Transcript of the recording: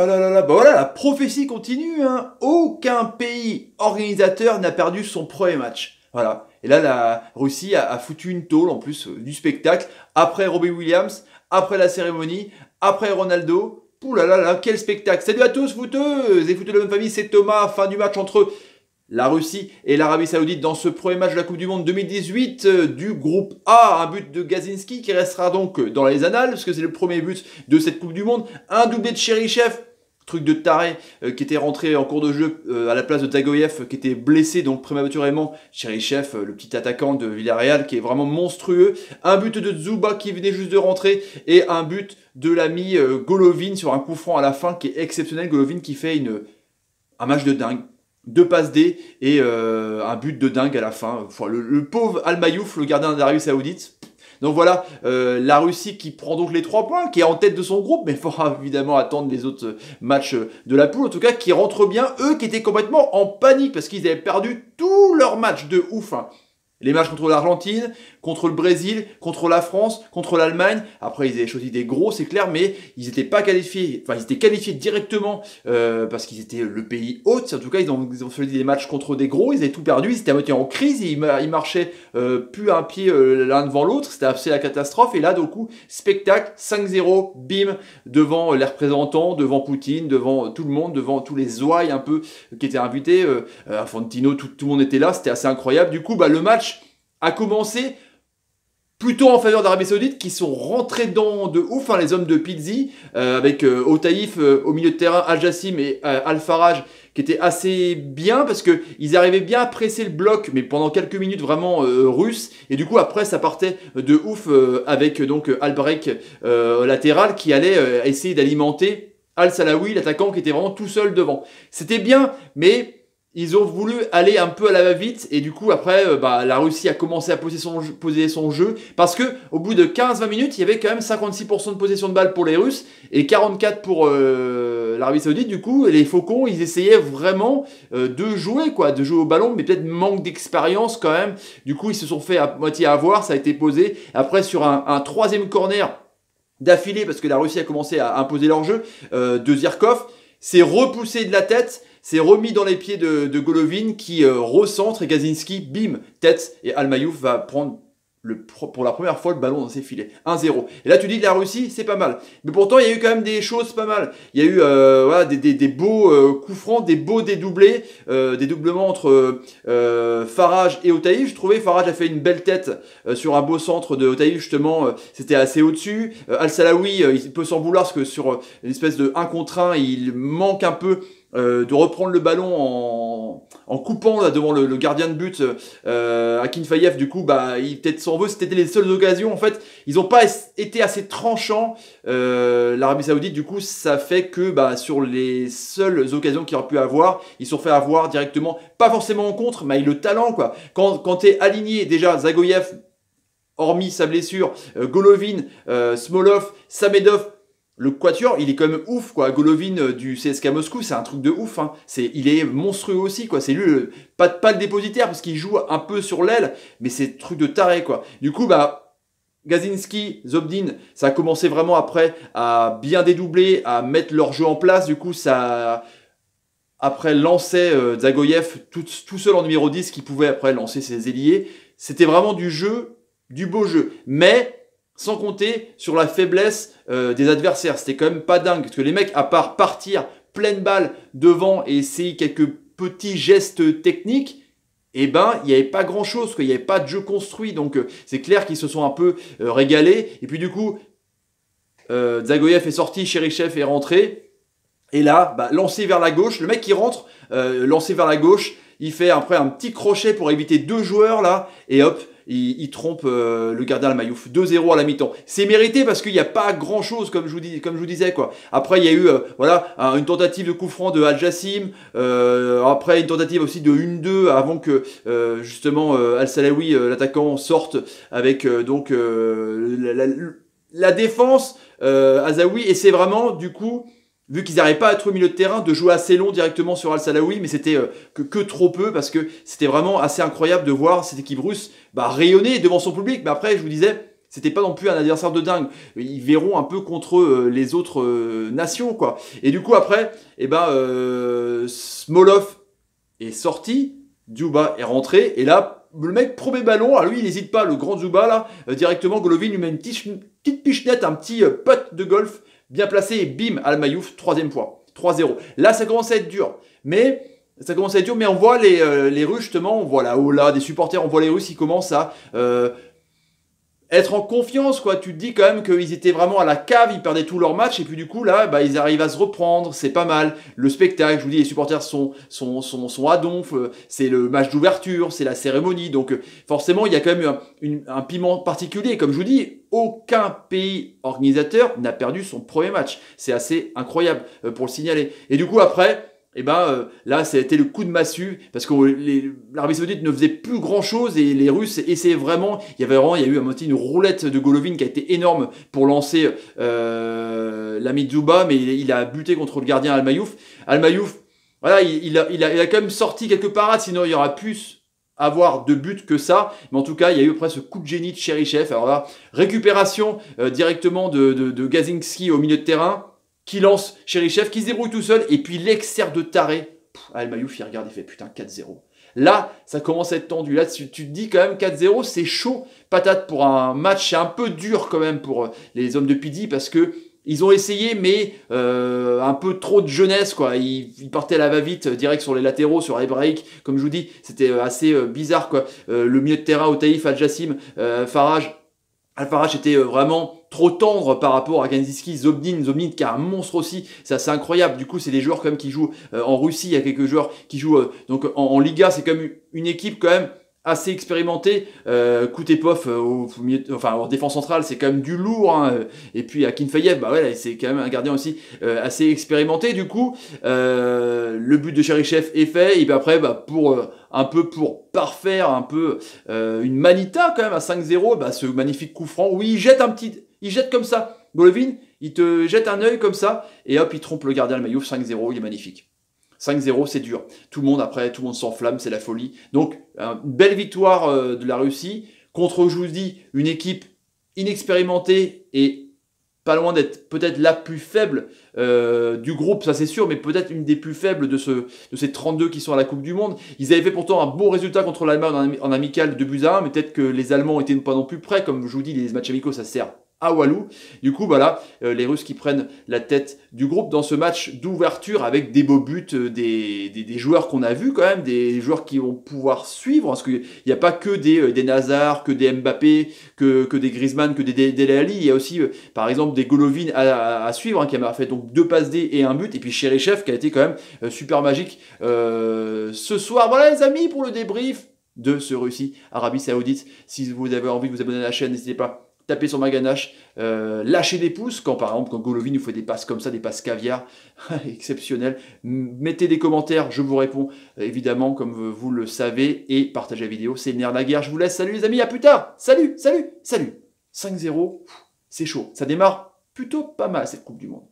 Oh là là là, bah voilà, la prophétie continue, hein. Aucun pays organisateur n'a perdu son premier match. Voilà. Et là, la Russie a foutu une tôle, en plus, du spectacle. Après Robbie Williams, après la cérémonie, après Ronaldo. Ouh là là là, quel spectacle. Salut à tous, footeuses et footeux de la même famille, c'est Thomas. Fin du match entre la Russie et l'Arabie Saoudite dans ce premier match de la Coupe du Monde 2018 du groupe A. Un but de Gazinski qui restera donc dans les annales, parce que c'est le premier but de cette Coupe du Monde. Un doublé de Cherichev, truc de taré, qui était rentré en cours de jeu à la place de Zagoyev, qui était blessé donc prématurément. Cherichev, le petit attaquant de Villarreal, qui est vraiment monstrueux. Un but de Dzuba qui venait juste de rentrer, et un but de l'ami Golovin sur un coup franc à la fin qui est exceptionnel. Golovin qui fait un match de dingue. 2 passes D et un but de dingue à la fin. Enfin, le pauvre Al-Mayouf, le gardien d'Arabie Saoudite. Donc voilà, la Russie qui prend donc les 3 points, qui est en tête de son groupe, mais il faudra évidemment attendre les autres matchs de la poule. En tout cas, qui rentrent bien, eux qui étaient complètement en panique parce qu'ils avaient perdu tous leurs matchs de ouf, hein. Les matchs contre l'Argentine, contre le Brésil, contre la France, contre l'Allemagne. Après, ils avaient choisi des gros, c'est clair, mais ils n'étaient pas qualifiés. Enfin, ils étaient qualifiés directement parce qu'ils étaient le pays hôte. En tout cas, ils ont choisi des matchs contre des gros. Ils avaient tout perdu. Ils étaient à moitié en crise. Ils marchaient plus un pied l'un devant l'autre. C'était assez la catastrophe. Et là, du coup, spectacle, 5-0, bim, devant les représentants, devant Poutine, devant tout le monde, devant tous les ouailles un peu qui étaient invités. Infantino, tout le monde était là. C'était assez incroyable. Du coup, le match a commencé plutôt en faveur d'Arabie Saoudite qui sont rentrés dedans de ouf, hein, les hommes de Pizzi, avec Otaïf au milieu de terrain, Al-Jassim et Al-Faraj qui étaient assez bien parce qu'ils arrivaient bien à presser le bloc, mais pendant quelques minutes vraiment russe. Et du coup après ça partait de ouf avec donc Al-Barek latéral qui allait essayer d'alimenter Al-Salawi, l'attaquant qui était vraiment tout seul devant. C'était bien, mais ils ont voulu aller un peu à la va-vite et du coup après la Russie a commencé à poser son jeu parce que au bout de 15-20 minutes il y avait quand même 56% de possession de balle pour les Russes et 44% pour l'Arabie Saoudite. Du coup les Faucons ils essayaient vraiment de jouer au ballon, mais peut-être manque d'expérience quand même. Du coup ils se sont fait à moitié avoir, ça a été posé après sur un troisième corner d'affilée parce que la Russie a commencé à imposer leur jeu de Zirkov, c'est repoussé de la tête. C'est remis dans les pieds de Golovin qui recentre et Gazinski, bim, tête. Et Al-Mayouf va prendre pour la première fois le ballon dans ses filets. 1-0. Et là tu dis que la Russie c'est pas mal. Mais pourtant il y a eu quand même des choses pas mal. Il y a eu des beaux coups francs, des beaux dédoublés, des doublements entre Faraj et Otaïf. Je trouvais Faraj a fait une belle tête sur un beau centre de Otaïf justement. C'était assez au-dessus. Al-Salawi il peut s'en vouloir parce que sur une espèce de 1 contre 1 il manque un peu de reprendre le ballon en coupant là devant le gardien de but Akinfeyev. Du coup il peut-être s'en veut, c'était les seules occasions en fait, ils n'ont pas été assez tranchants l'Arabie Saoudite. Du coup ça fait que sur les seules occasions qu'ils auraient pu avoir, ils se sont fait avoir directement, pas forcément en contre, mais avec le talent quoi. Quand t'es aligné déjà Zagoyev, hormis sa blessure, Golovin, Smolov, Samedov, le quatuor, il est quand même ouf quoi. Golovin du CSKA Moscou, c'est un truc de ouf, hein. Il est monstrueux aussi quoi. C'est lui pas le dépositaire parce qu'il joue un peu sur l'aile, mais c'est truc de taré quoi. Du coup Gazinski, Zobdin, ça a commencé vraiment après à bien dédoubler, à mettre leur jeu en place. Du coup ça après lançait Zagoyev tout seul en numéro 10 qui pouvait après lancer ses ailiers. C'était vraiment du jeu, du beau jeu, mais sans compter sur la faiblesse des adversaires. C'était quand même pas dingue. Parce que les mecs, à part partir pleine balle devant et essayer quelques petits gestes techniques, il n'y avait pas grand chose. Il n'y avait pas de jeu construit. Donc c'est clair qu'ils se sont un peu régalés. Et puis du coup, Zagoyev est sorti, Cherichev est rentré. Et là, lancé vers la gauche. Le mec qui rentre, lancé vers la gauche, il fait après un petit crochet pour éviter 2 joueurs là. Et hop, il trompe le gardien Al-Mayouf. 2-0 à la mi-temps. C'est mérité parce qu'il n'y a pas grand chose comme je vous disais quoi. Après il y a eu une tentative de coup franc de Al-Jassim. Après une tentative aussi de 1-2 avant que justement Al-Salawi, l'attaquant, sorte avec la défense Azaoui. Et c'est vraiment du coup, vu qu'ils n'arrivaient pas à être au milieu de terrain, de jouer assez long directement sur Al-Salawi, mais c'était que trop peu, parce que c'était vraiment assez incroyable de voir cette équipe russe rayonner devant son public. Mais après, je vous disais, c'était pas non plus un adversaire de dingue. Ils verront un peu contre les autres nations, quoi. Et du coup, après, eh ben, Smolov est sorti, Dzyuba est rentré, et là, le mec, premier ballon, lui, il n'hésite pas, le grand Dzyuba, là, directement, Golovin lui met une petite pichenette, un petit putt de golf, bien placé, et bim, Almayouf, 3e point, 3-0. Là, ça commence à être dur, mais on voit les Russes, justement, on voit là-haut, là, des supporters, on voit les Russes, ils commencent à être en confiance, quoi. Tu te dis quand même qu'ils étaient vraiment à la cave, ils perdaient tous leurs matchs, et puis du coup, là, bah, ils arrivent à se reprendre, c'est pas mal. Le spectacle, je vous dis, les supporters sont à donf, c'est le match d'ouverture, c'est la cérémonie, donc forcément, il y a quand même un piment particulier. Comme je vous dis, aucun pays organisateur n'a perdu son premier match. C'est assez incroyable pour le signaler. Et du coup, après, et ben là, ça a été le coup de massue parce que l'Arabie Saoudite ne faisait plus grand chose et les Russes essayaient vraiment. Il y a eu à moitié une roulette de Golovin qui a été énorme pour lancer l'ami Dzyuba, mais il a buté contre le gardien Almayouf. Almayouf, voilà, il a quand même sorti quelques parades, sinon il y aura plus avoir de buts que ça, mais en tout cas il y a eu après ce coup de génie de Cheryshev. Alors là, récupération directement de Gazinski au milieu de terrain, qui lance Cheryshev, qui se débrouille tout seul, et puis l'exerce de taré. Almayouf, il regarde, il fait putain 4-0. Là, ça commence à être tendu. Là, tu te dis quand même 4-0, c'est chaud. Patate pour un match, c'est un peu dur quand même pour les hommes de Pidi, parce que ils ont essayé, mais un peu trop de jeunesse, quoi. Ils partaient à la va-vite, direct sur les latéraux, sur les breaks. Comme je vous dis, c'était assez bizarre, quoi. Le milieu de terrain, Otaïf, Al-Jassim, Faraj. Al-Faraj était vraiment trop tendre par rapport à Gazinski, Zobnin qui est un monstre aussi, c'est assez incroyable. Du coup, c'est des joueurs quand même qui jouent en Russie, il y a quelques joueurs qui jouent donc en Liga, c'est quand même une équipe quand même assez expérimentée. Koutepov en défense centrale, c'est quand même du lourd, hein. Et puis Akinfeyev, bah ouais, c'est quand même un gardien aussi assez expérimenté. Du coup, le but de Cheryshev est fait, et puis après, bah, un peu pour parfaire un peu une manita quand même à 5-0, bah, ce magnifique coup franc où il jette comme ça. Golovin, il te jette un œil comme ça, et hop, il trompe le gardien Almayouf, 5-0, il est magnifique. 5-0, c'est dur. Tout le monde s'enflamme, c'est la folie. Donc, une belle victoire de la Russie contre, je vous dis, une équipe inexpérimentée et pas loin d'être peut-être la plus faible du groupe, ça c'est sûr, mais peut-être une des plus faibles de ces 32 qui sont à la Coupe du Monde. Ils avaient fait pourtant un beau résultat contre l'Allemagne en amical de 2-1, mais peut-être que les Allemands étaient pas non plus prêts. Comme je vous dis, les matchs amicaux, ça sert à Walou. Du coup, voilà, les Russes qui prennent la tête du groupe dans ce match d'ouverture avec des beaux buts, des joueurs qu'on a vus quand même, des joueurs qui vont pouvoir suivre, parce qu'il n'y a pas que des Nazar, que des Mbappé, que des Griezmann, que des Dele Alli. Il y a aussi, par exemple, des Golovin à suivre, hein, qui a fait donc 2 passes D et un but, et puis Cheryshev qui a été quand même super magique ce soir. Voilà les amis pour le débrief de ce Russie-Arabie Saoudite. Si vous avez envie de vous abonner à la chaîne, n'hésitez pas. Tapez sur ma ganache, lâchez des pouces quand par exemple quand Golovin nous fait des passes comme ça, des passes caviar, exceptionnelles. Mettez des commentaires, je vous réponds évidemment comme vous le savez, et partagez la vidéo, c'est le nerf de la guerre. Je vous laisse, salut les amis, à plus tard, salut. 5-0, c'est chaud, ça démarre plutôt pas mal cette Coupe du Monde.